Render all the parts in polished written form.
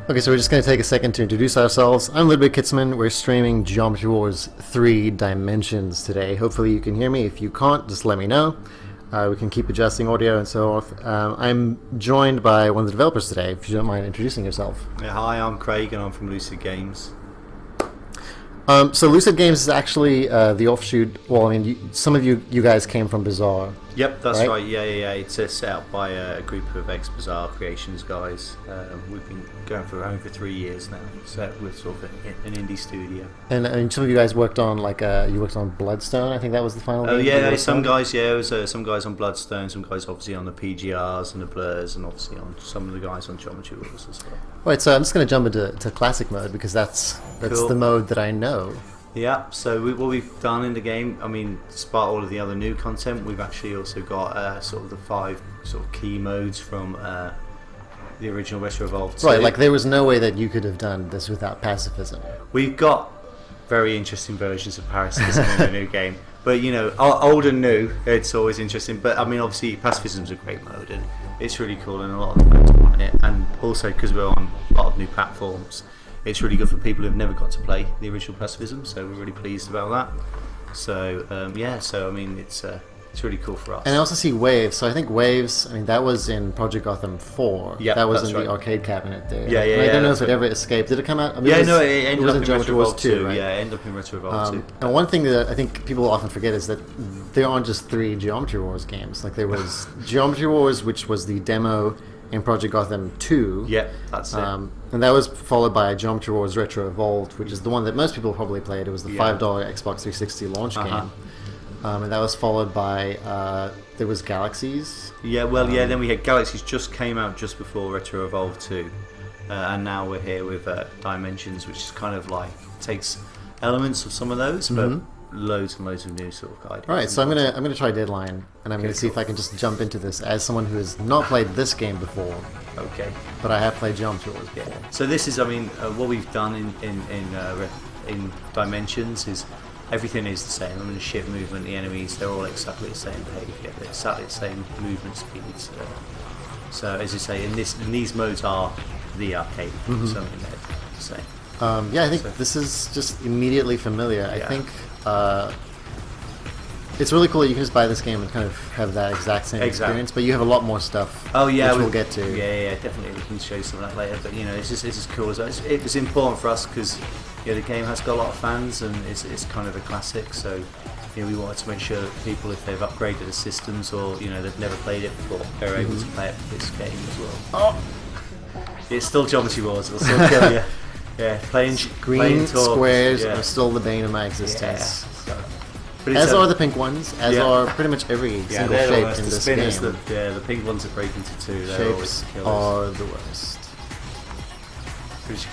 Okay, so we're just going to take a second to introduce ourselves. I'm Ludwig Kitzman. We're streaming Geometry Wars 3 Dimensions today. Hopefully you can hear me. If you can't, just let me know. We can keep adjusting audio and so on. I'm joined by one of the developers today, if you don't mind introducing yourself. Yeah, hi, I'm Craig and I'm from Lucid Games. So Lucid Games is actually the offshoot. Well, I mean, some of you guys came from Bazaar. Yep, that's right. Yeah. It's set up by a group of ex-Bazaar Creations guys. We've been going for 3 years now. So we're sort of an indie studio. And some of you guys worked on you worked on Bloodstone. I think that was the final. Oh yeah, some guys. Yeah, it was some guys on Bloodstone, some guys obviously on the PGRs and the Blurs, and obviously on some of the guys on Geometry Wars as well. Right, so I'm just going to jump into classic mode because that's cool. The mode that I know. Yeah, so what we've done in the game, I mean, despite all of the other new content, we've actually also got sort of the 5 sort of key modes from the original Retro Evolve 2. Right, like there was no way that you could have done this without pacifism. We've got very interesting versions of pacifism in the new game, but you know, old and new, it's always interesting. But I mean, obviously, pacifism's a great mode, and it's really cool, and a lot of the fans want it. And also because we're on a lot of new platforms, it's really good for people who've never got to play the original pacifism, so we're really pleased about that. So yeah, so I mean, it's really cool for us. And I also see Waves. So I think Waves, I mean, that was in Project Gotham 4. Yeah, that was in the arcade cabinet there. Yeah. And I don't know if it ever escaped. Did it come out? I mean, it ended up in Geometry Wars 2, right? Yeah, it ended up in Retro Evolve 2. And one thing that I think people often forget is that there aren't just 3 Geometry Wars games. Like there was Geometry Wars, which was the demo in Project Gotham 2. Yeah, that's it. And that was followed by Geometry Wars Retro Evolved, which is the one that most people probably played. It was the $5 Xbox 360 launch game. And that was followed by, there was Galaxies. Yeah, well, then we had Galaxies just came out just before Retro Evolve 2. And now we're here with Dimensions, which is kind of like, takes elements of some of those, but loads and loads of new sort of ideas. All right, so I'm gonna try Deadline, and I'm gonna see if I can just jump into this as someone who has not played this game before. Okay. But I have played Geometry Wars before. Yeah. So this is, I mean, what we've done in Dimensions is everything is the same. I mean, the ship movement, the enemies, they're all exactly the same behaviour. They're exactly the same movement speeds. So as you say, in these modes are the arcade. Something they're the same. Yeah, I think this is just immediately familiar. Yeah. I think it's really cool that you can just buy this game and kind of have that exact same experience, but you have a lot more stuff. Oh yeah, which we'll get to. Yeah, definitely. We can show you some of that later. But you know, it's as cool as that. It was important for us because the game has got a lot of fans and it's kind of a classic. So you know, we wanted to make sure that people, if they've upgraded the systems or you know they've never played it before, they're able to play it with this game as well. Oh, it's still Geometry Wars. It'll still kill you. Yeah, playing green squares are still the bane of my existence. Yeah. But as are the pink ones, as are pretty much every single shape in this game. The pink ones are break into 2. They're Shapes are the worst.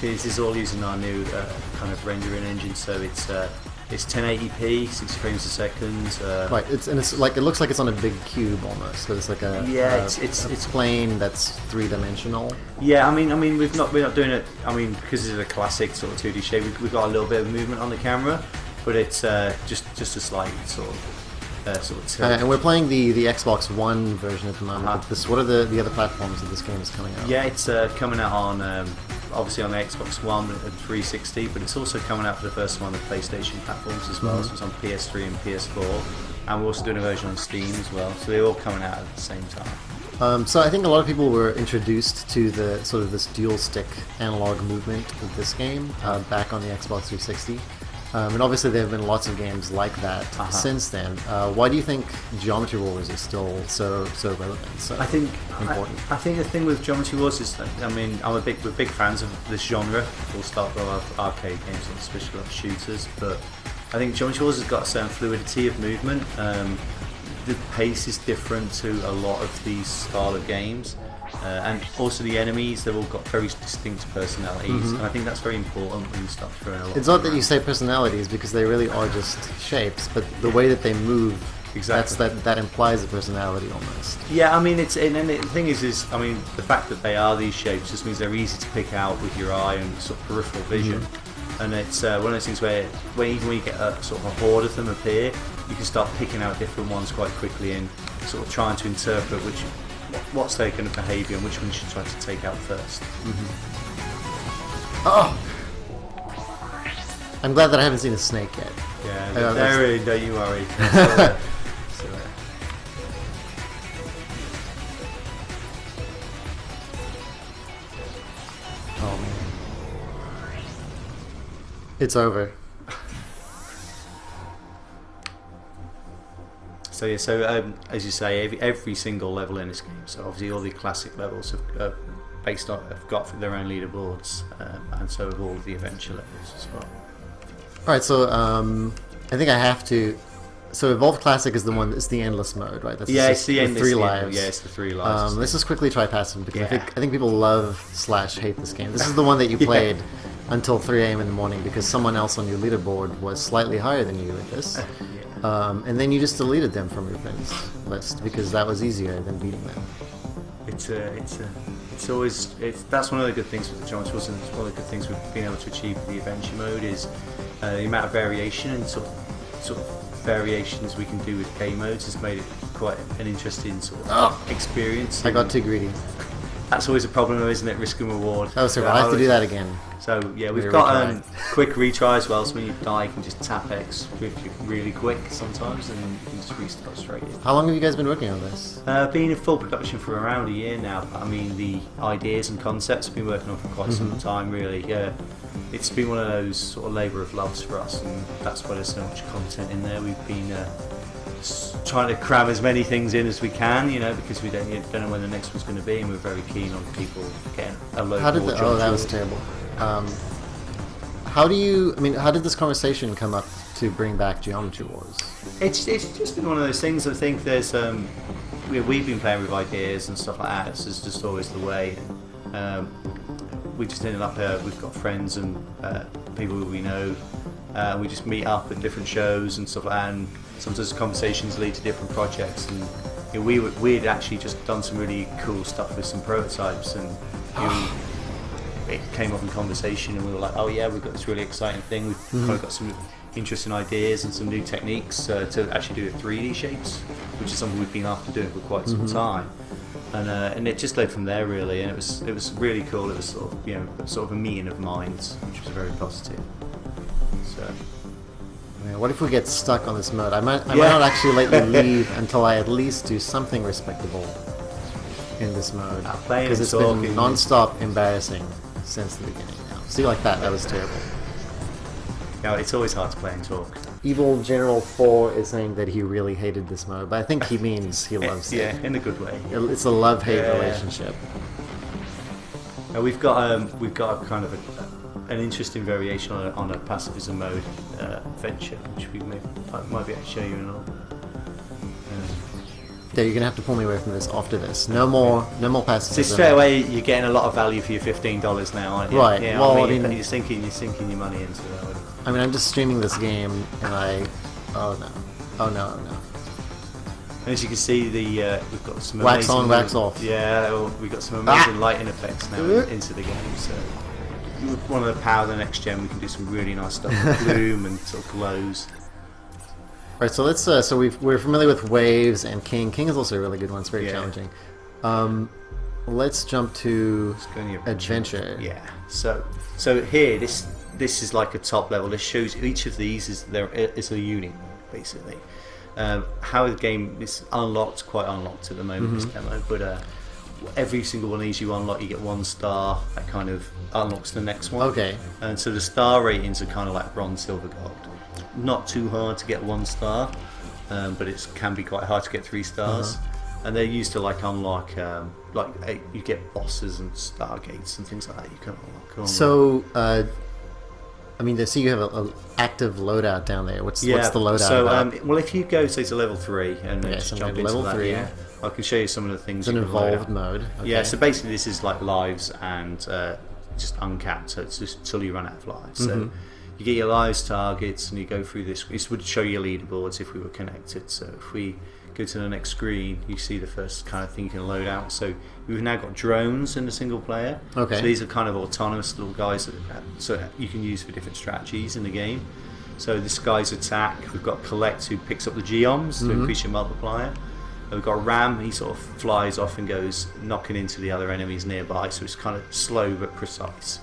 This is all using our new kind of rendering engine, so it's 1080p, 60 frames a second. Right, it's like it looks like it's on a big cube almost. So it's like it's plane that's 3-dimensional. Yeah, I mean we're not doing it. I mean because it's a classic sort of 2D shape, we've got a little bit of movement on the camera, but it's just a slight sort of tilt. And we're playing the Xbox One version at the moment. What are the other platforms that this game is coming out? Yeah, it's coming out on. Obviously on the Xbox One and 360, but it's also coming out for the first time on the PlayStation platforms as well. So it's on PS3 and PS4, and we're also doing a version on Steam as well. So they're all coming out at the same time. So I think a lot of people were introduced to the sort of this dual stick analog movement of this game back on the Xbox 360. And obviously there have been lots of games like that since then. Why do you think Geometry Wars is still so relevant, so important? I think the thing with Geometry Wars is that, I mean, we're big fans of this genre. We'll start with our arcade games, especially like shooters, but I think Geometry Wars has got a certain fluidity of movement. The pace is different to a lot of these style of games. And also the enemies, they've all got very distinct personalities, and I think that's very important when you start throwing a lot. It's not that you say personalities because they really are just shapes, but the way that they move, that implies a personality almost. Yeah, I mean, and the thing is, I mean, the fact that they are these shapes just means they're easy to pick out with your eye and sort of peripheral vision. And it's one of those things where even when you get a sort of a horde of them appear, you can start picking out different ones quite quickly and sort of trying to interpret what's their kind of behaviour and which one you should try to take out first. Oh! I'm glad that I haven't seen a snake yet. Yeah, they're in, don't you worry. Oh man. It's over. So yeah, as you say, every single level in this game. So obviously all the classic levels have got their own leaderboards, and so have all the adventure levels as well. All right, so I think I have to. So Evolved Classic is the one. It's the endless mode, right? That's it's the endless 3 lives. Yeah, it's the 3 lives. Let's just quickly try Passive because I think people love / hate this game. This is the one that you played until 3 a.m. in the morning because someone else on your leaderboard was slightly higher than you at this. And then you just deleted them from your friends list because that was easier than beating them. That's one of the good things with the Geometry Wars, and it's one of the good things we've been able to achieve with the adventure mode is the amount of variation and sort of variations we can do with game modes has made it quite an interesting sort of experience. I got too greedy. That's always a problem, though, isn't it? Risk and reward. Oh, so I have to do that again. So yeah, we've got quick retry as well. So when you die, you can just tap X really quick sometimes, and you can just restart straight in. How long have you guys been working on this? Been in full production for around a year now. But I mean, the ideas and concepts we've been working on for quite some time. Really, it's been one of those sort of labour of loves for us, and that's why there's so much content in there. We've been trying to cram as many things in as we can, because we don't know when the next one's going to be, and we're very keen on people getting a load more. Oh, that was terrible. How did this conversation come up to bring back Geometry Wars? It's just been one of those things. I think there's we've been playing with ideas and stuff like that. This is just always the way. We just ended up we've got friends and people who we know. We just meet up at different shows and stuff like that. And sometimes conversations lead to different projects. And we'd actually just done some really cool stuff with some prototypes, and it came up in conversation, and we were like, oh yeah, we've got this really exciting thing. We've kind of got some interesting ideas and some new techniques to actually do 3D shapes, which is something we've been after doing for quite some time. And it just led from there really, and it was really cool. It was sort of a meeting of minds, which was very positive. So. Man, what if we get stuck on this mode? I might not actually let you leave until I at least do something respectable in this mode, because it's been non-stop embarrassing since the beginning now. See, like that was terrible. Yeah, it's always hard to play and talk. Evil General 4 is saying that he really hated this mode, but I think he means he loves it. Yeah, in a good way. It's a love-hate relationship. We've got a kind of an interesting variation on a pacifism mode adventure, which I might be able to show you in a little. Yeah, you're gonna have to pull me away from this after this. No more pacifism. So straight away, you're getting a lot of value for your $15 now, aren't you? Right. Yeah. Well, you're sinking your money into that. I mean, I'm just streaming this game, and oh no. And as you can see, we've got some wax amazing on, wax off. Yeah, we've got some amazing lighting effects now into the game. So, one of the power of the next gen, we can do some really nice stuff with bloom and sort of glows. Right, so let's. We're familiar with Waves and King. King is also a really good one. It's very challenging. Let's jump to Adventure. Yeah. So here, this is like a top level. This shows each of these is a unit basically. How the game is quite unlocked at the moment. This demo, but every single one of these you unlock, you get 1 star. That kind of unlocks the next one. Okay. And so the star ratings are kind of like bronze, silver, gold. Not too hard to get 1 star, but it can be quite hard to get 3 stars. And they're used to unlock you get bosses and stargates and things like that. You can unlock. So I mean, so you have an active loadout down there. What's the loadout? So well, if you go say to level 3 and just jump into level that, 3. I can show you some of the things. It's an evolved mode. Okay. Yeah, so basically this is like lives and just uncapped, so it's just until you run out of lives. So you get your lives targets and you go through this. This would show your leaderboards if we were connected. So if we go to the next screen, you see the first kind of thing you can load out. So we've now got drones in the single player. Okay. So these are kind of autonomous little guys that you can use for different strategies in the game. So this guy's attack, we've got Collect, who picks up the geoms to increase your multiplier. And we've got Ram, he sort of flies off and goes knocking into the other enemies nearby, so it's kind of slow but precise.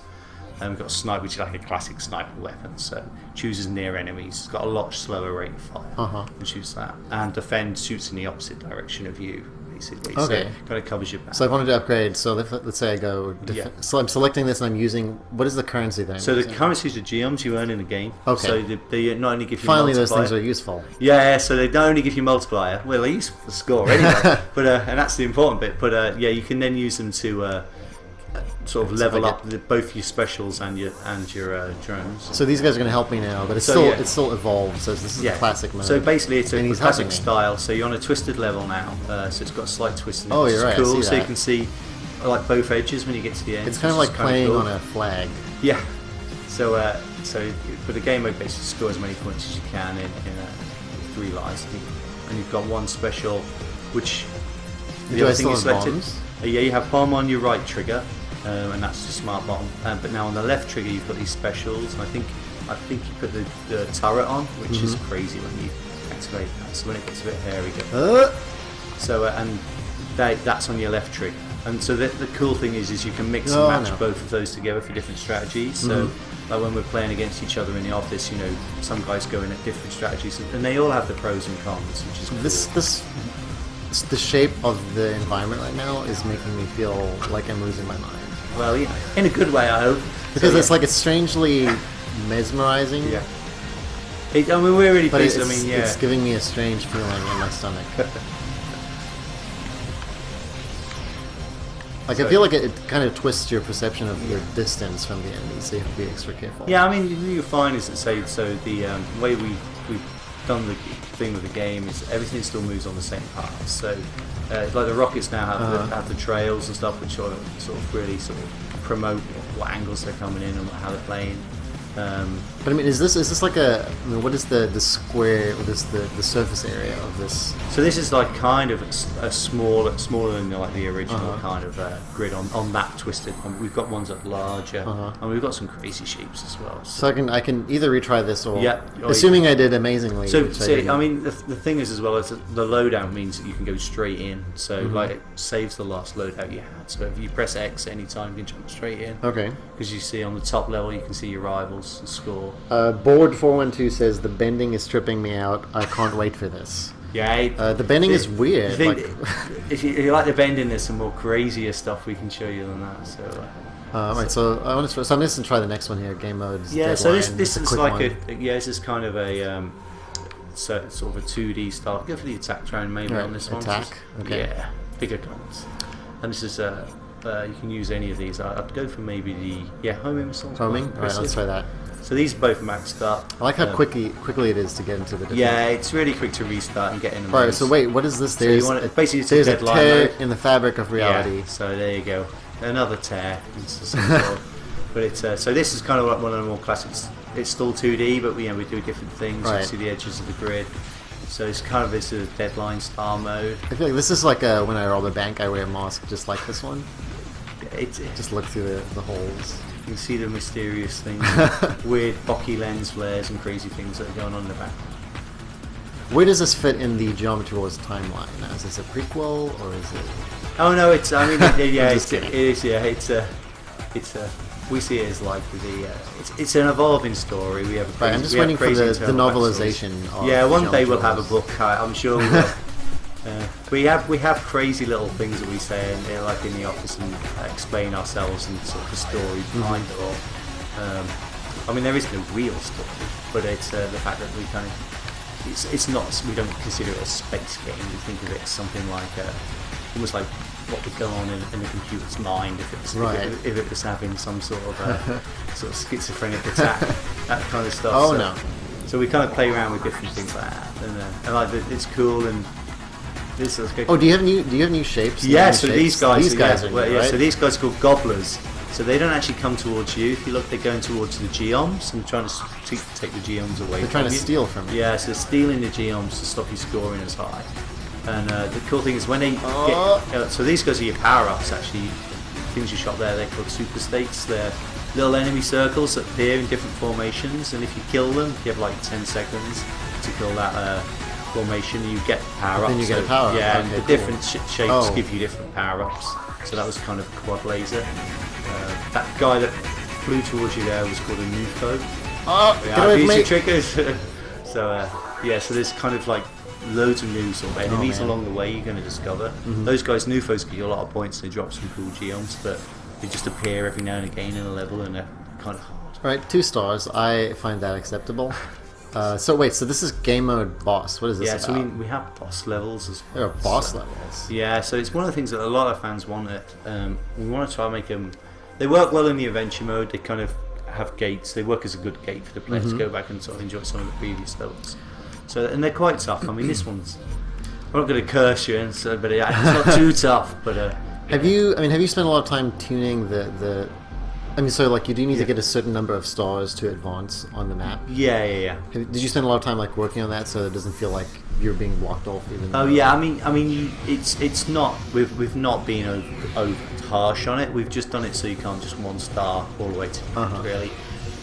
We've got a sniper, which is like a classic sniper weapon, so chooses near enemies. It's got a lot slower rate of fire and shoots that. And defend shoots in the opposite direction of you, basically. Okay. So kind of covers your back. So I wanted to upgrade. So let's say I go. So I'm selecting this and I'm using. What is the currency then? So the currencies are gems you earn in the game. Okay. So they not only give you Finally, multiplier, those things are useful. Yeah, so they don't only give you multiplier. Well, they're useful for score anyway. But and that's the important bit. But yeah, you can then use them to sort of level up both your specials and your drones. So these guys are going to help me now, but it's still evolved. So this is a classic mode. So basically, it's a classic me. style. So you're on a twisted level now. So it's got a slight twist. In it, Oh, which you're is right. Cool. I see So that. you can see like both edges when you get to the end. It's kind of like playing on a flag. Yeah. So but the game mode basically score as many points as you can in 3 lives, I think. And you've got one special, which the other thing you selected. Yeah, you have bomb on your right trigger. And that's the smart bomb. But now on the left trigger, you've got these specials. And I think you put the turret on, which is crazy when you activate that. So when it gets a bit hairy, and that's on your left trigger. And so the cool thing is you can mix and match both of those together for different strategies. So like when we're playing against each other in the office, some guys go in at different strategies, and they all have the pros and cons, which is cool. The shape of the environment right now is making me feel like I'm losing my mind. Well, in a good way, I hope. Because it's strangely mesmerizing. Yeah. We're really pleased. It's giving me a strange feeling in my stomach. I feel like it kind of twists your perception of your distance from the enemy, so you have to be extra careful. Yeah, you find is that the way we've done the thing with the game is everything still moves on the same path. So like the rockets now have the trails and stuff, which sort of really promote what angles they're coming in and how they're playing. But is this like what is the square, or the surface area of this? So this is like kind of a smaller than like the original kind of grid on that twisted one. We've got ones that are larger, and we've got some crazy shapes as well. So I can either retry this or assuming I did amazingly. So the thing is as well is that the loadout means that you can go straight in. So like it saves the last loadout you had. So if you press X anytime, you can jump straight in. Okay. Because you see on the top level, you can see your rivals and score. Board 412 says the bending is tripping me out. I can't wait for this. Yeah. The bending is weird. If you like the bending, there's some more crazier stuff we can show you than that. So. Right. So I'm just gonna try the next one here. Game modes. Yeah. Deadline. So this is like one. this is kind of a sort of a 2D style. Go for the attack drone maybe on this one. Attack. Okay. Yeah. Bigger guns. And this is you can use any of these. I'd go for maybe the homing missile. Homing. All right. Let's try that. So these are both maxed up. I like how quickly it is to get into the different... Yeah, it's really quick to restart and get in. Alright, so wait, what is this? There's basically a tear in the fabric of reality. Yeah, so there you go. Another tear. But it's so this is kind of like one of the more classics. It's still 2D, but we do different things. Right. You see the edges of the grid. So it's kind of this deadline style mode. I feel like this is like when I rob a bank, I wear a mask just like this one. Just look through the holes. You can see the mysterious things, weird Bocky lens flares and crazy things that are going on in the background. Where does this fit in the Geometry Wars timeline? Now, is this a prequel or is it? Oh no, it is. Yeah, we see it as like it's an evolving story. We have a crazy, I'm just waiting for the novelization. Yeah, one day we'll have a book. I'm sure we will. We have crazy little things that we say in, like in the office and explain ourselves and sort of the story behind it all. There is no real story, but it's the fact that we kind of it's not, we don't consider it a space game. We think of it as something like almost like what would go on in the computer's mind if it was having some sort of schizophrenic attack, that kind of stuff. Oh no! So we kind of play around with different things like that, and like it's cool and. Oh, do you have new shapes? Yeah, so these guys are new, right? So these guys are called gobblers. So they don't actually come towards you. If you look, they're going towards the geoms and trying to take the geoms away. They're trying to steal from you. Yeah, so they're stealing the geoms to stop you scoring as high. And the cool thing is when they get... so these guys are your power-ups, actually. Things you shot there, they're called super states. They're little enemy circles that appear in different formations, and if you kill them, you have like 10 seconds to kill that formation, you get power-ups. Then you get a power-up. Yeah, okay, the different shapes give you different power-ups. So that was kind of a quad laser. That guy that flew towards you there was called a NUFO. Oh, Yeah, get I've away from used me! your triggers. So yeah, so there's kind of like loads of new sort of enemies man. along the way you're going to discover. Those guys, NUFOs, give you a lot of points. They drop some cool geoms, but they just appear every now and again in a level and they're kind of hard. Right, 2 stars. I find that acceptable. So wait, so this is game mode boss. What is this Yeah, about? so we have boss levels as well. There are boss so, levels. Yeah, so it's one of the things that a lot of fans want. We want to try and make them. They work well in the adventure mode. They kind of have gates. They work as a good gate for the player to go back and sort of enjoy some of the previous levels. So, and they're quite tough. I mean, this one's. I'm not going to curse you, and so, but it's not too tough. But have you spent a lot of time tuning the? I mean, so like you do need to get a certain number of stars to advance on the map. Yeah. Did you spend a lot of time like working on that so it doesn't feel like you're being blocked off? Even Oh though... yeah, I mean, it's not. We've not been over harsh on it. We've just done it so you can't just 1 star all the way to the end, really.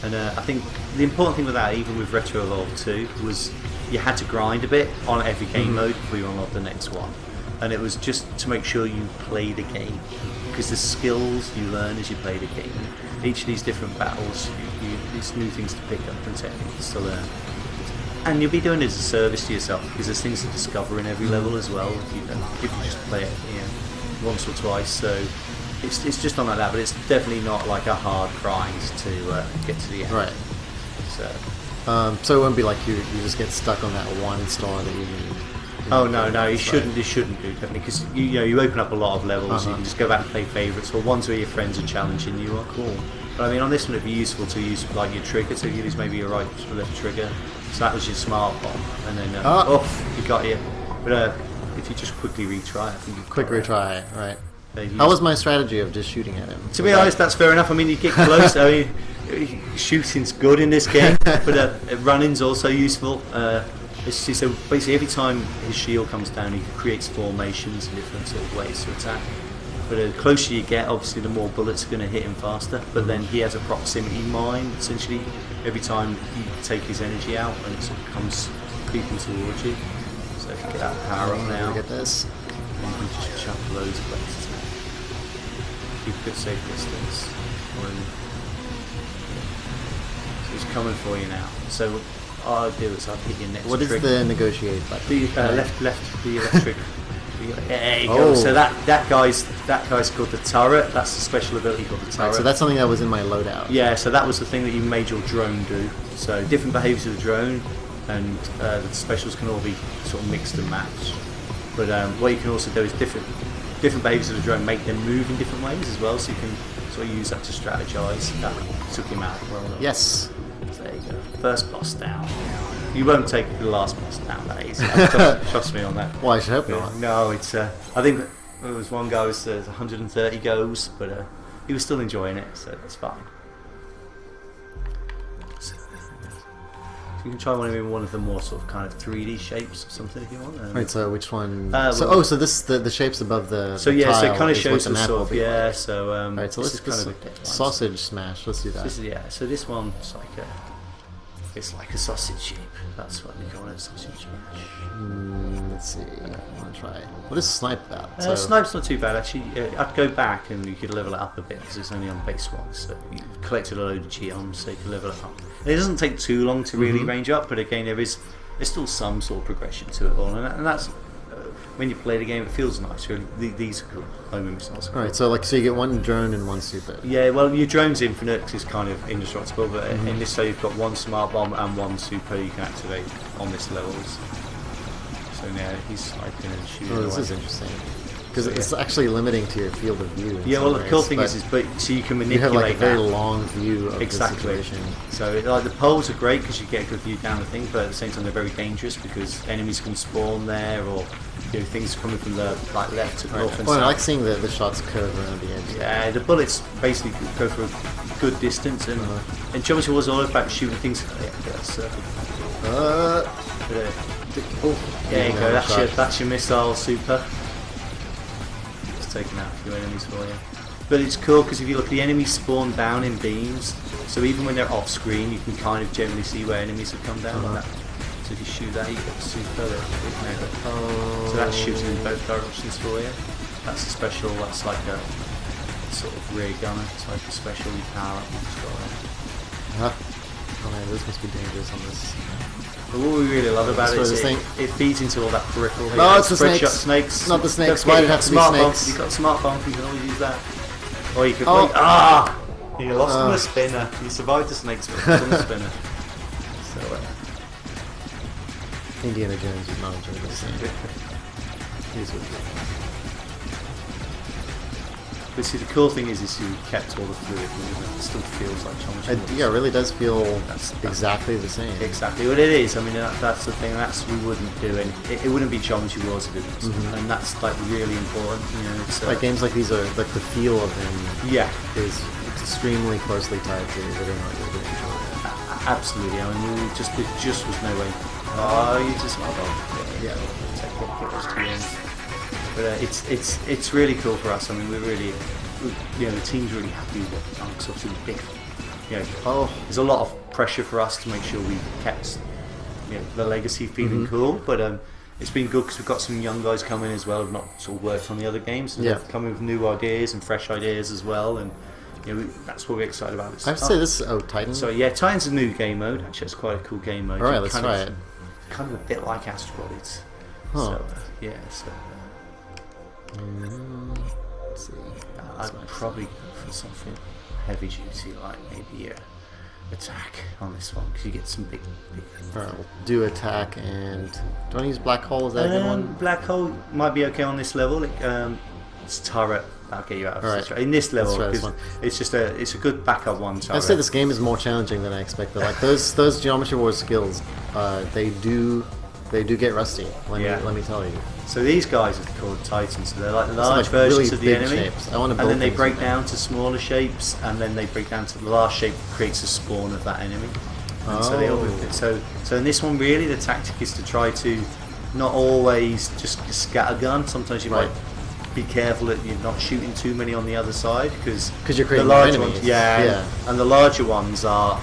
And I think the important thing with that, even with Retro Evolve 2, was you had to grind a bit on every game mode before you unlock the next one. And it was just to make sure you play the game, because the skills you learn as you play the game. Each of these different battles, there's new things to pick up and techniques to learn. And you'll be doing it as a service to yourself, because there's things to discover in every level as well if you just play it once or twice. So it's just not like that, but it's definitely not like a hard grind to get to the end. Right. So it won't be like you just get stuck on that 1 star that you need. Oh no, you shouldn't do definitely, because you open up a lot of levels. You can just go back and play favourites, or ones where your friends are challenging you. Cool. But I mean, on this one it'd be useful to use like your trigger, so you use maybe your right or left trigger. So that was your smart bomb, and then you got you. But if you just quickly retry, I think you've Quick retry, right? How How was my strategy of just shooting at him? To be honest, that's fair enough. I mean, you get close. I mean, shooting's good in this game, but running's also useful. So basically, every time his shield comes down, he creates formations in different sort of ways to attack. But the closer you get, obviously, the more bullets are going to hit him faster. But then he has a proximity mine, essentially, every time you take his energy out, and it sort of comes creeping towards you. So if you get that power up now, Get this. you can just chuck loads of places at him. Keep a good safe distance. So he's coming for you now. So all I'll do is I'll hit your next What is trigger. the negotiate button? The left trigger. There you go. So that guy's called the turret. That's the special ability called the turret. Right, so that's something that was in my loadout. Yeah, so that was the thing that you made your drone do. So different behaviours of the drone, and the specials can all be sort of mixed and matched. But what you can also do is different behaviours of the drone make them move in different ways as well. So you can sort of use that to strategise. That took him out well enough. Yes. So there you go. First boss down. You won't take the last boss down that easy. Trust me on that. Well, I should hope not. No, it's. I think there was one guy who was 130 goes, but he was still enjoying it, so that's fine. So you can try one of the more sort of kind of 3D shapes or something if you want. Right, so which one? well, so this the shapes above the. So the yeah, so tile it kind of is shows what the map sort will of be like. So Right, so this let's is kind of a sausage smash. Let's do that. This is, so this one's like it's like a sausage shape. That's what we call it, sausage smash. Let's see. I want to try. What is snipe about? Snipe's not too bad actually. I'd go back and you could level it up a bit because it's only on base 1, so you collected a load of geoms, so you can level it up. And it doesn't take too long to really range up, but again there's still some sort of progression to it all, and that's when you play the game, it feels nice. Really, these are cool. Homing missiles. Are cool. Alright, so like, so you get one drone and one super. Yeah, well, your drone's infinite because it's kind of indestructible, but in this, so you've got one smart bomb and one super you can activate on this levels. So now he's sniping and shooting. Oh, this away. is interesting. Because So, it's actually limiting to your field of view. Yeah, well, the cool thing is so you can manipulate you have like a very that. long view of Exactly. the situation. So like the poles are great because you get a good view down the thing, but at the same time they're very dangerous because enemies can spawn there, or things coming from the left to north and Well, south. I like seeing the shots curve around the edge. Yeah, the bullets basically go for a good distance, and Geometry Wars is all about shooting things. There you go. That's your missile super. It's taking out a few enemies for you. But it's cool because if you look, the enemies spawn down in beams, so even when they're off screen, you can kind of generally see where enemies have come down. Like that. So if you shoot that, you get the super. So that's shooting in both directions for you. That's a special. That's like sort of rear gunner type of special power up you've got there. Oh man, this must be dangerous on this. But what we really love about it is it feeds into all that peripheral. No, it's the snakes. Snakes. Not the snakes. Why did it have to be snakes? You've got smart bomb. You can always use that. Or you could. You lost on the spinner. You survived the snakes, but you lost on the spinner. So. Indiana Jones is not enjoying this thing. Here's what But see, the cool thing is you kept all the fluid movement. It still feels like Geometry. Yeah, it really does feel exactly the same. Exactly what it is. I mean, that's the thing. We wouldn't do it wouldn't be Geometry Wars if it wasn't. And that's like really important. You know, it's, like games like these are like the feel of them. Yeah, is extremely closely tied to whether or not you're going to enjoy it. Absolutely. I mean, there just was no way. Oh, you just yeah. Take what was to end. But it's really cool for us. I mean, the team's really happy with what we've done. Because obviously, there's a lot of pressure for us to make sure we've kept the legacy feeling cool. But it's been good because we've got some young guys coming as well who've not sort of worked on the other games. And they've come with new ideas and fresh ideas as well. And that's what we're excited about. I have to say this. Titan. So yeah, Titan's a new game mode. Actually, it's quite a cool game mode. All right, let's try it. Kind of a bit like Asteroids. Huh. So let's see. I'd probably go for something heavy duty, like maybe attack on this one, because you get some big. Alright, we'll do attack, and do I want to use black hole? Is that a good one? Black hole might be okay on this level. It's turret. That'll get you out of this. In this level, it's a good backup one. I'd say this game is more challenging than I expected. Like those Geometry Wars skills, they do get rusty. Let me tell you. So these guys are called Titans. So they're like large versions of the enemy, shapes. And then they break down to smaller shapes, and then they break down to the last shape creates a spawn of that enemy. And so they all so in this one, really, the tactic is to try to not always just scattergun. Sometimes you might be careful that you're not shooting too many on the other side because you're creating the larger enemies. ones, and the larger ones are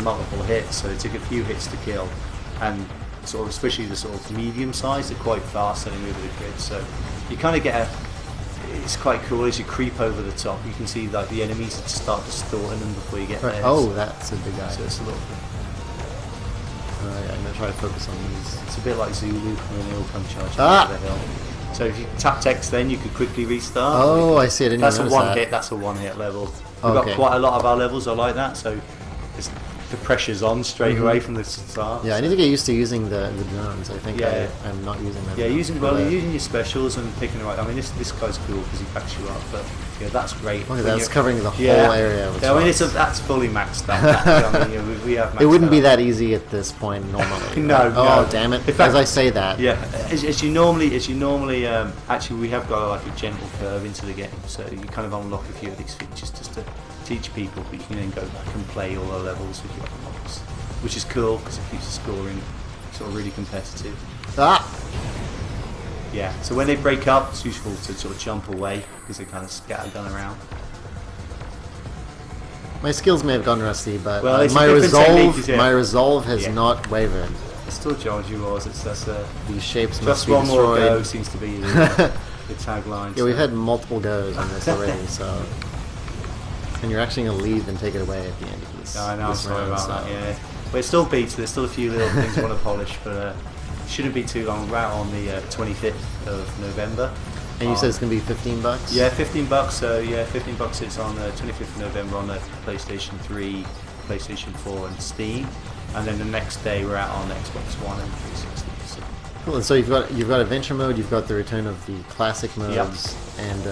multiple hits, so they take a few hits to kill, and sort of especially the sort of medium size, they're quite fast and they move with the grid. So you kind of get it's quite cool as you creep over the top. You can see like the enemies start distorting them before you get there. Oh, that's a big guy. So it's a little bit. I'm gonna try to focus on these. It's a bit like Zulu when they all come charging over the hill. So if you tap text, then you could quickly restart. Oh, I see. I didn't That's even a notice one that. hit. That's a one hit level. We've got quite a lot of our levels are like that. So the pressure's on straight away from the start. Yeah, I need to get used to using the drones. I think I'm not using them. Yeah, using your specials and picking the right. I mean, this guy's cool because he backs you up, but that's great. Look at that, it's covering the whole area. With I mean, that's fully maxed out. I mean, we have maxed it wouldn't be out. that easy at this point normally. No. Oh, damn it! As I say that. Yeah, as you normally, actually, we have got like a gentle curve into the game, so you kind of unlock a few of these features just to teach people, but you can then go back and play all the levels with your other models, which is cool because it keeps the scoring sort of really competitive. Yeah, so when they break up, it's useful to sort of jump away because they kind of scattergun around. My skills may have gone rusty, but my resolve has not wavered. It's still Geometry Wars. These shapes just must be one destroyed. more go seems to be the tagline. Yeah, we've had multiple goes on this already, so. And you're actually going to leave and take it away at the end of this. I know, sorry about that, yeah. But it still beats, there's still a few little things I want to polish, but it shouldn't be too long. We're out on the 25th of November. And you said it's going to be $15? Yeah, $15. So $15. It's on the 25th of November on the PlayStation 3, PlayStation 4 and Steam. And then the next day we're out on Xbox One and 360. So. Cool, and so you've got adventure mode, you've got the return of the classic modes, and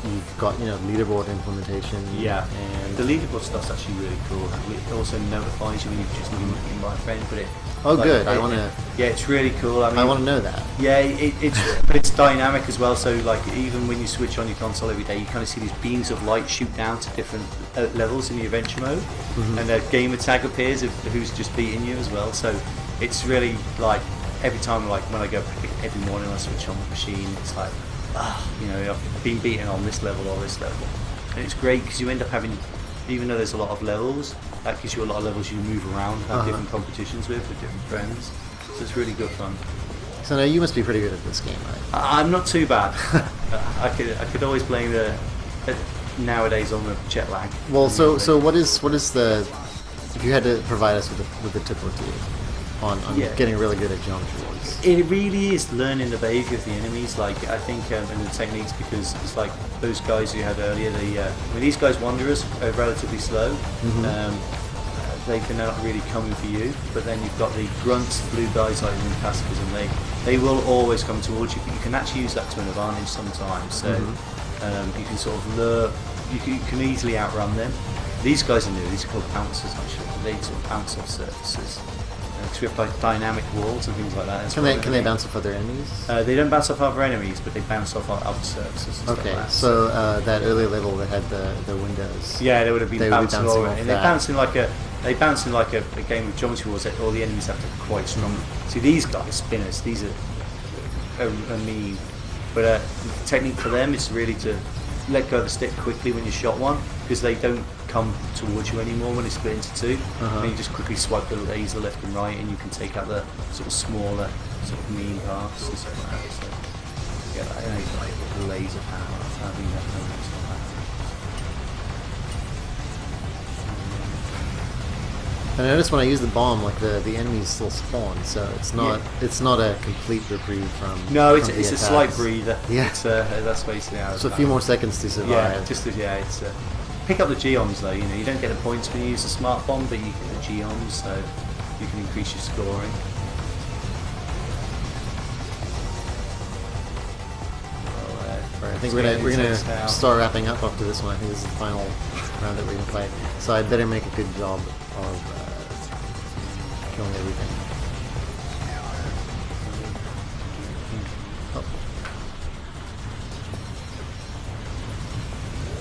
you've got leaderboard implementation. Yeah, and the leaderboard stuff's actually really cool. It also notifies you when you've just invite a friend. But good. I want to. Yeah, it's really cool. I mean, I want to know that. Yeah, but it's dynamic as well. So like even when you switch on your console every day, you kind of see these beams of light shoot down to different levels in the adventure mode, and a gamer tag appears of who's just beating you as well. So it's really like every time, like when I go every morning, I switch on the machine. It's like. I've been beaten on this level or this level, and it's great because you end up having, even though there's a lot of levels, that gives you a lot of levels you move around, have different competitions with different friends, so it's really good fun. So now you must be pretty good at this game, right? I'm not too bad. I could always blame nowadays on the jet lag. Well, so what is the, if you had to provide us with a tip or two on getting really good at Geometry Wars? It really is learning the behaviour of the enemies, like I think, and the techniques, because it's like those guys you had earlier. These guys Wanderers are relatively slow. They're not really coming for you, but then you've got the grunts, the blue guys like in pacifism. They will always come towards you, but you can actually use that to an advantage sometimes. So you can sort of lure. You can easily outrun them. These guys are new. These are called bouncers actually. They sort of bounce off surfaces. Because we have like dynamic walls and things like that. Can they bounce off other enemies? They don't bounce off other enemies, but they bounce off other surfaces. And Okay, stuff like that. so that earlier level that had the windows. Yeah, they would have been bouncing all around. And they bounce in like a game of Geometry Wars that all the enemies have to be quite strong. See, these guys, spinners, these are mean. But the technique for them is really to let go of the stick quickly when you shot one, because they don't come towards you anymore when it's split into two. And you just quickly swipe the laser left and right, and you can take out the sort of smaller, sort of mean parts and stuff like that. So you get that like laser power. Having that And I noticed when I use the bomb, like the enemies still spawn, so it's not a complete reprieve from. No, it's from a attacks. slight breather. Yeah, that's basically how. So a few more seconds to survive. Yeah, it's pick up the geoms though. You don't get the points when you use the smart bomb, but you get the geoms, so you can increase your scoring. I think we're gonna start wrapping up after this one. I think this is the final round that we're gonna play. So I'd better make a good job of killing everything.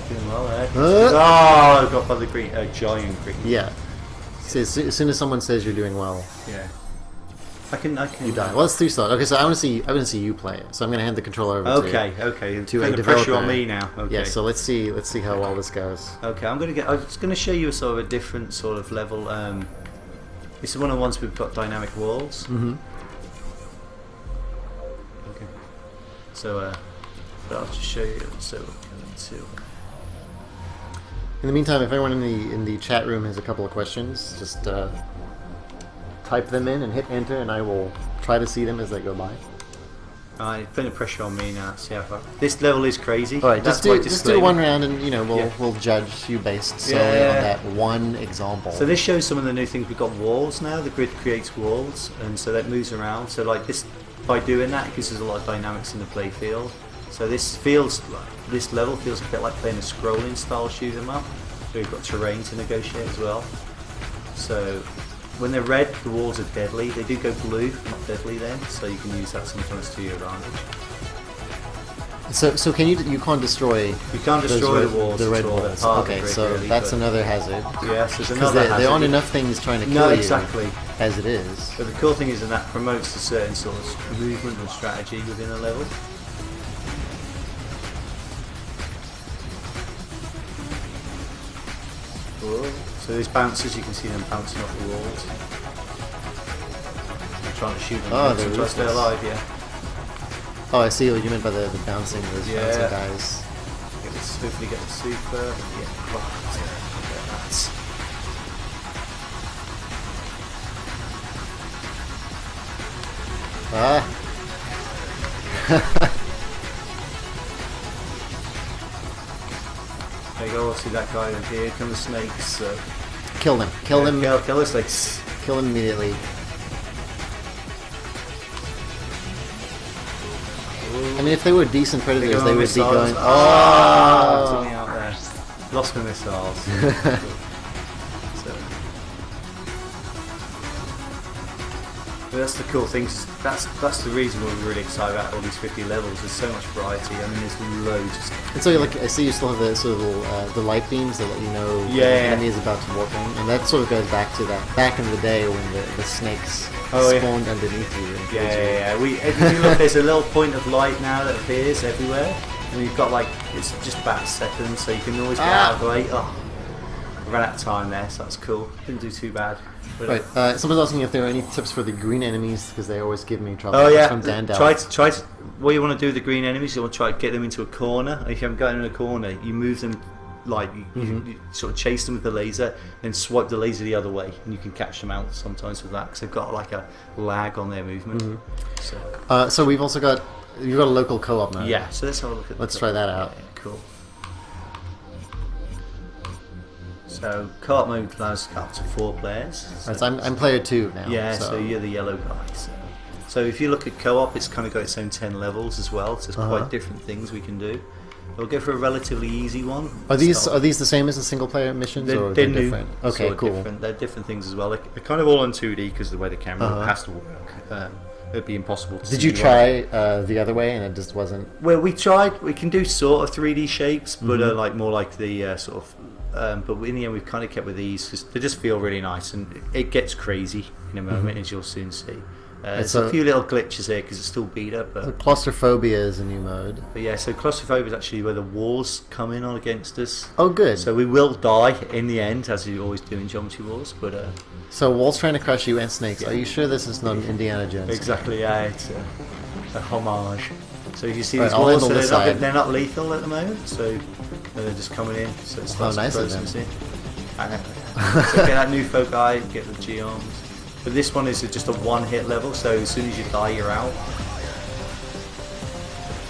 Doing well there. I got by the green, giant green. Yeah. So as soon as someone says you're doing well, yeah. I can. You die. Well, it's 3-slot. Okay, so I want to see you play it. So I'm going to hand the controller over to to a the developer. pressure on me now. Okay. Yeah. So let's see how well this goes. Okay, I'm just going to show you a sort of a different sort of level. This is one of the ones we've got dynamic walls. Okay. So, but I'll just show you. So, in the meantime, if anyone in the chat room has a couple of questions, just type them in and hit enter, and I will try to see them as they go by. Putting the pressure on me now. See how far. This level is crazy. All right, just do one round, and we'll judge you based solely on that one example. So this shows some of the new things. We've got walls now. The grid creates walls, and so that moves around. So like this, by doing that, it gives us a lot of dynamics in the play field. So this level feels a bit like playing a scrolling style shoot 'em up. So we've got terrain to negotiate as well. So when they're red, the walls are deadly. They do go blue, not deadly then, so you can use that sometimes to your advantage. So can you can't destroy? You can't destroy the walls. The red at all. walls. They're Okay, grid, so really, that's another hazard. Yes, there's Because another hazard. there aren't enough things trying to kill you. Exactly. As it is. But the cool thing is that promotes a certain sort of movement and strategy within a level. Cool. So these bouncers, you can see them bouncing off the walls. I'm trying to shoot them. They're trying to stay alive, yeah. Oh, I see what you meant by the bouncing, those bouncing guys. Hopefully get the super. Yeah, that's. There you go, see that guy in here, come the snakes. Kill them. Kill them. Kill the snakes. Kill them immediately. I mean, if they were decent predators, they would be going. Oh! Me out there. Lost my missiles. But that's the cool thing. That's the reason we're really excited about all these 50 levels. There's so much variety. I mean, there's loads of stuff. And so, like, I see you still have the sort of the light beams that let you know the enemy is about to walk in, and that sort of goes back to that back in the day when the snakes spawned underneath you. If you look, there's a little point of light now that appears everywhere, and you've got like it's just about a second, so you can always get out of the way. Oh, I ran out of time there, so that's cool. Didn't do too bad. Right. Someone's asking if there are any tips for the green enemies because they always give me trouble. Oh yeah. From Dandel. Try to. What you want to do with the green enemies, you want to try to get them into a corner. If you haven't got them in a corner, you move them like you sort of chase them with the laser, then swipe the laser the other way, and you can catch them out sometimes with that because they've got like a lag on their movement. So we've also got you've got a local co-op mode. Yeah, so let's have a look at. Let's try that out. Yeah, cool. So co-op mode allows up to 4 players. So I'm player 2 now. Yeah, so you're the yellow guy. So if you look at co-op, it's kind of got its own 10 levels as well. So there's quite different things we can do. We'll go for a relatively easy one. Are these the same as the single player missions, or they're different? Okay, cool. Different. They're different things as well. They're kind of all on 2D because of the way the camera has to work. It'd be impossible to. Did you try the other way and it just wasn't? Well, we tried. We can do sort of 3D shapes, but like more like the sort of. But in the end, we've kind of kept with these because they just feel really nice, and it gets crazy in a moment, as you'll soon see. There's a few little glitches here because it's still beta, but claustrophobia is a new mode. But yeah, so claustrophobia is actually where the walls come in on against us. Oh, good. So we will die in the end, as you always do in Geometry Wars. But so walls trying to crush you and snakes. Are you sure this is not Indiana Jones? Exactly. Yeah, it's a homage. So you see these walls, so they're not lethal at the moment, so they're just coming in. So it's nice of them. So get that new folk guy, get the geoms. But this one is just a one-hit level, so as soon as you die, you're out.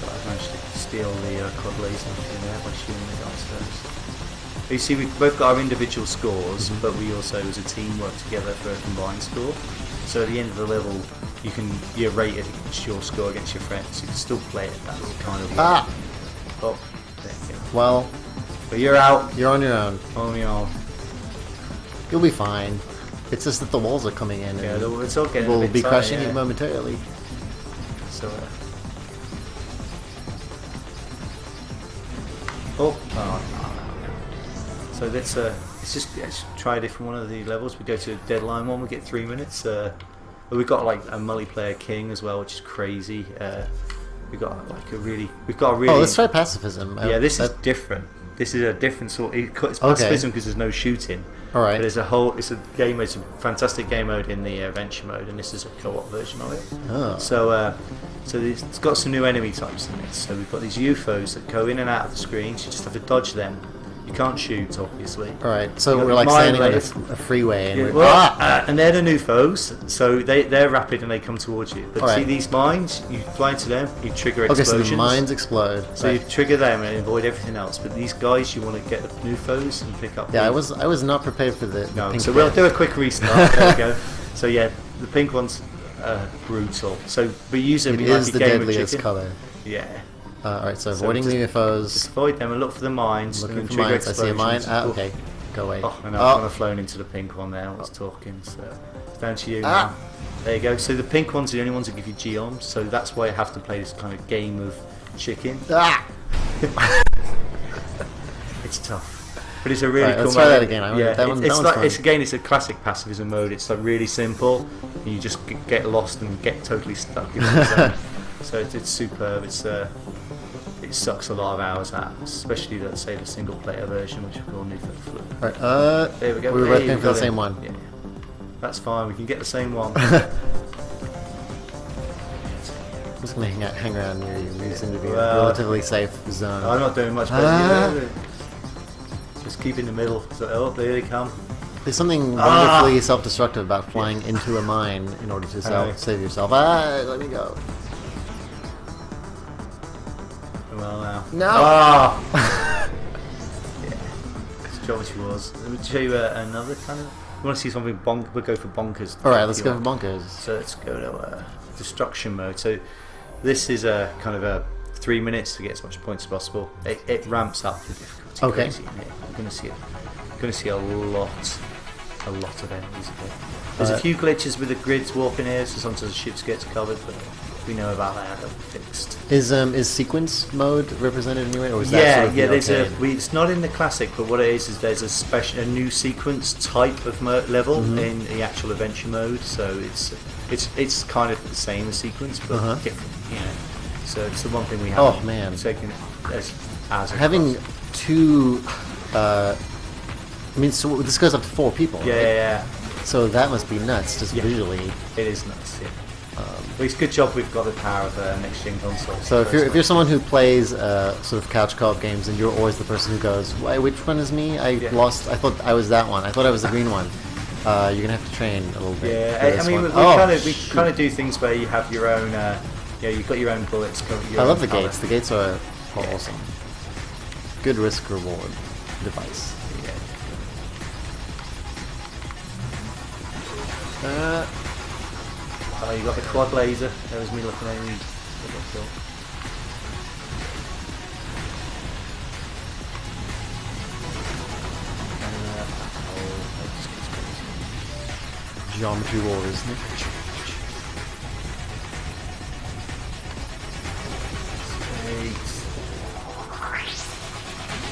But I managed to steal the quad laser in there by shooting the guys first. But you see, we've both got our individual scores, but we also, as a team, work together for a combined score. So at the end of the level, you're rated against your score against your friends. You can still play it that kind of way. Oh, there you go. Well, but you're out. You're on your own. On your own. You'll be fine. It's just that the walls are coming in. Yeah, it's all getting we'll a bit be tight, crushing you momentarily. So, So let's just try a different one of the levels. We go to a deadline one. We get 3 minutes. But we've got like a multiplayer king as well, which is crazy. We've got a really. Oh, let's try pacifism. Yeah, this is different. This is a different sort. It's pacifism because there's no shooting. All right. But it's a game. It's a fantastic game mode in the adventure mode, and this is a co-op version of it. Oh. So it's got some new enemy types in it. So we've got these UFOs that go in and out of the screen. So you just have to dodge them. You can't shoot, obviously. All right. So we're like standing on a freeway, and and they're the new foes. So they're rapid and they come towards you. But see these mines? You fly into them. You trigger explosions. Okay, so the mines explode. So you trigger them and avoid everything else. But these guys, you want to get the new foes and pick up. Yeah, I was not prepared for the pink so we'll do a quick restart. There we go. So yeah, the pink one's brutal. So we use them. It is the deadliest color. Yeah. Alright, so avoiding the UFOs. Just avoid them and look for the mines. Looking for mines. I see a mine. Okay. Go away. Oh, and I've kind of flown into the pink one there. I was talking, so it's down to you now. There you go. So the pink ones are the only ones that give you geoms, so that's why I have to play this kind of game of chicken. It's tough. But it's a really cool let's mode. Try that again. It's a classic pacifism mode. It's like really simple. And you just get lost and get totally stuck in the zone. So it's superb. It sucks a lot of hours out, especially let's say the single player version, which we call New Flu. Right, there we go. We were both going for the same one. Yeah. That's fine. We can get the same one. I'm just going to hang around near you. We seem to be in a relatively safe zone. I'm not doing much better. Just keep in the middle. So, there they come. There's something wonderfully self-destructive about flying into a mine in order to save yourself. Let me go. Well, now. No! Yeah. It's Geometry Wars. Let me show you another kind of. You want to see something bonk? We'll go for bonkers. Alright, let's go for bonkers. So let's go to destruction mode. So this is a kind of a 3 minutes to get as much points as possible. It ramps up the difficulty. Okay. Crazy. You're going to see a lot of enemies. There's a few glitches with the grids warping here, so sometimes the ships get covered, but we know about that. They'll be fixed. Is sequence mode represented anywhere, or is that sort of there's it's not in the classic, but what it is there's a new sequence type of level in the actual adventure mode. So it's kind of the same as sequence, but different. You know, so it's the one thing we have. Oh man, taken as having two. I mean, so this goes up to 4 people. Yeah, right? yeah. So that must be nuts, just visually. It is nuts. Yeah. Well, it's a good job we've got the power of next gen consoles. So if you're someone who plays sort of couch co-op games and you're always the person who goes, "Why? Which one is me? I thought I was that one. I thought I was the green one." You're gonna have to train a little bit. Yeah, I mean, we kind of do things where you have your own. You've got your own bullets. I love the gates. The gates are awesome. Good risk reward device. Yeah. Oh, you got the quad laser. That was me looking at you. Geometry Wars, isn't it?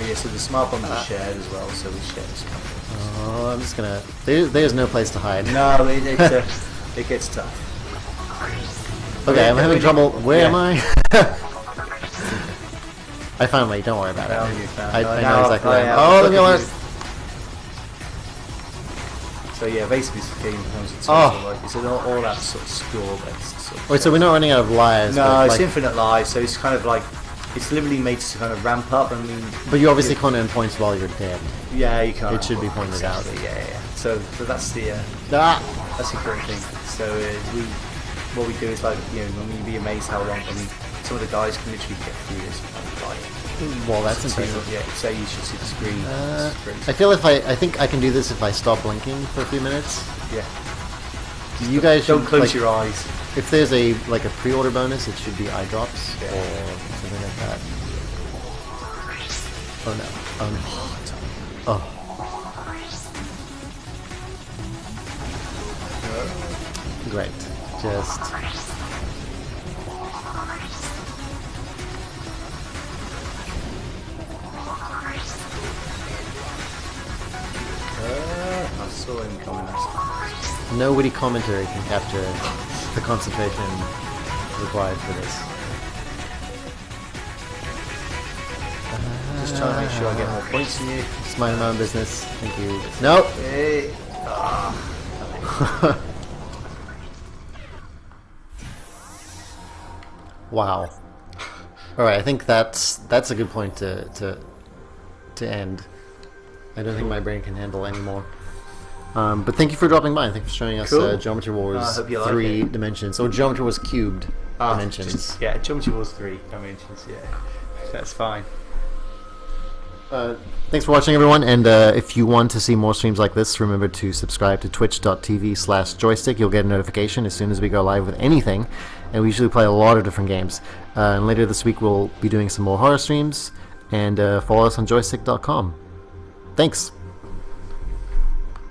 Yeah, so the smart bombs are shared as well, so we share this. Oh, I'm just gonna. There's no place to hide. No, it gets tough. Okay, I'm having trouble. Where am I? I found me. Don't worry about it. I know exactly where I am. Oh, let me alert. So yeah, basically this game becomes it's all that sort of score based. Wait, so we're not running out of lives? No, it's infinite lives. So it's kind of like it's literally made to kind of ramp up. I mean, but you obviously can't earn points while you're dead. Yeah, you can't. It should be pointed out. Yeah. So that's the that's the current thing. So what we do is like when you'd be amazed how long. I mean, some of the guys can literally get through this. Well, that's impressive. Yeah, so you should see the screen. I feel I think I can do this if I stop blinking for a few minutes. Yeah. You guys don't close your eyes. If there's a pre-order bonus, it should be eye drops or something like that. Oh no! Oh. Great. Just. I saw him coming. No witty commentary can capture the concentration required for this. Just trying to make sure I get more points than you. Just mind my own business. Thank you. Nope. Hey. Wow. All right, I think that's a good point to end. I don't think my brain can handle anymore. But thank you for dropping by. Thank you for showing us Geometry Wars 3 dimensions. Or Geometry Wars cubed dimensions. Geometry Wars 3 dimensions, yeah. That's fine. Thanks for watching, everyone. And if you want to see more streams like this, remember to subscribe to twitch.tv/joystiq. You'll get a notification as soon as we go live with anything. And we usually play a lot of different games. And later this week, we'll be doing some more horror streams. And follow us on joystiq.com. Thanks.